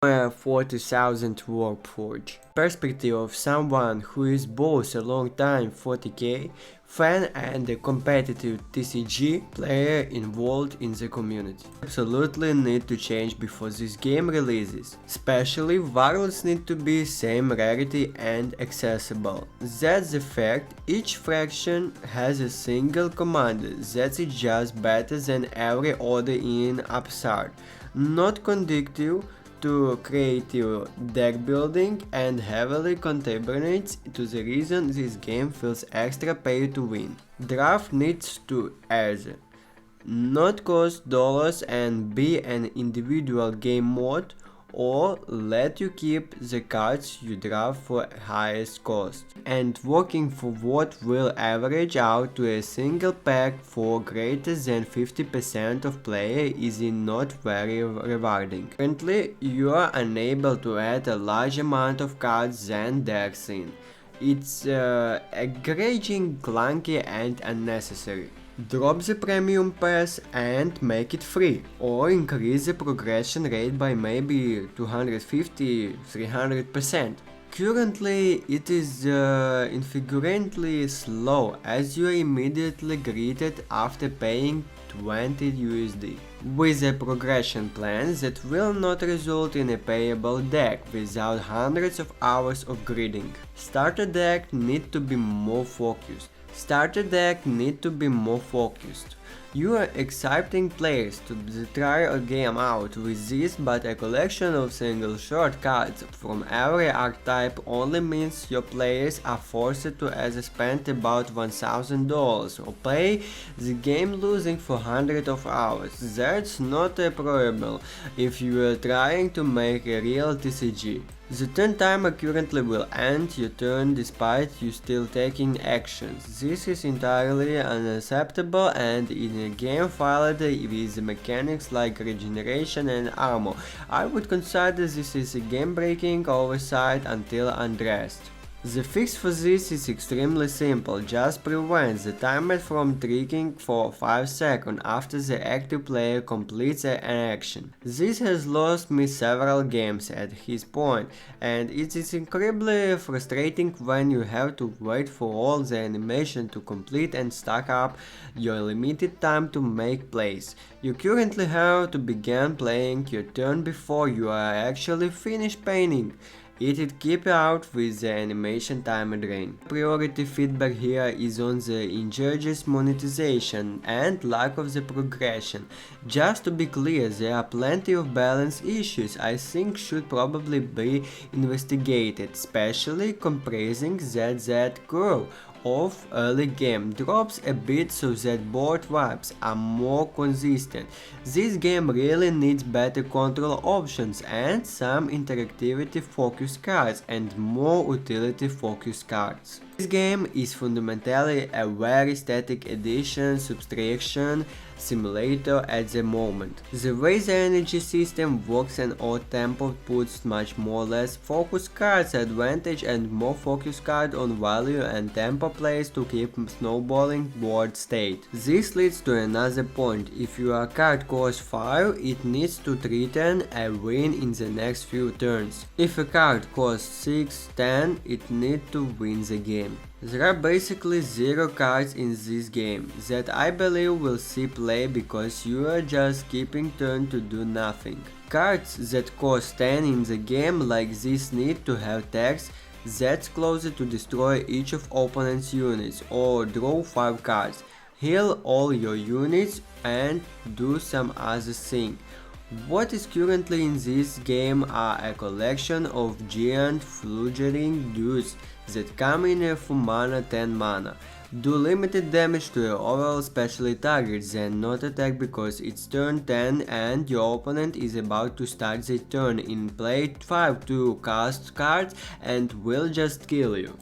40,000 Warpforge. Perspective of someone who is both a long-time 40k fan and a competitive TCG player involved in the community. Absolutely need to change before this game releases. Especially warlords need to be same rarity and accessible. That's the fact. Each faction has a single commander that is just better than every other in Upstart. Not conducive to creative deck building and heavily contributes to the reason this game feels extra pay to win. Draft needs to either not cost dollars and be an individual game mode, or let you keep the cards you draft for highest cost, and working for what will average out to a single pack for greater than 50% of player is not very rewarding. Currently, you are unable to add a large amount of cards than decks in. It's aggravating, clunky and unnecessary. Drop the premium pass and make it free, or increase the progression rate by maybe 250-300%. Currently, it is infuriatingly slow, as you are immediately greeted after paying 20 USD. With a progression plan that will not result in a payable deck without hundreds of hours of grading. Starter deck need to be more focused. You are exciting players to try a game out with this, but a collection of single short cards from every archetype only means your players are forced to either spend about $1,000 or play the game losing for hundreds of hours. That's not a problem if you are trying to make a real TCG. The turn timer currently will end your turn despite you still taking actions. This is entirely unacceptable, and in a game filled with mechanics like regeneration and armor, I would consider this is a game-breaking oversight until addressed. The fix for this is extremely simple, just prevent the timer from triggering for 5 seconds after the active player completes an action. This has lost me several games at this point, and it is incredibly frustrating when you have to wait for all the animation to complete and stack up your limited time to make plays. You currently have to begin playing your turn before you are actually finished painting. It would keep out with the animation timer drain. Priority feedback here is on the ingenious monetization and lack of the progression. Just to be clear, there are plenty of balance issues I think should probably be investigated, especially compressing that curve of early game drops a bit so that board vibes are more consistent. This game really needs better control options and some interactivity focused cards and more utility focused cards. This game is fundamentally a very static addition subtraction simulator at the moment. The way the energy system works and odd tempo puts much more less focused cards advantage and more focused card on value and tempo plays to keep snowballing board state. This leads to another point. If your card costs 5, it needs to threaten a win in the next few turns. If a card costs 6, 10, it needs to win the game. There are basically 0 cards in this game that I believe will see play because you are just keeping turn to do nothing. Cards that cost 10 in the game like this need to have text that's closer to destroy each of opponent's units or draw 5 cards, heal all your units and do some other thing. What is currently in this game are a collection of giant fluttering dudes that come in a 4 mana 10 mana, do limited damage to your overall specialty target, then not attack because it's turn 10 and your opponent is about to start the turn in play 5 to cast cards and will just kill you.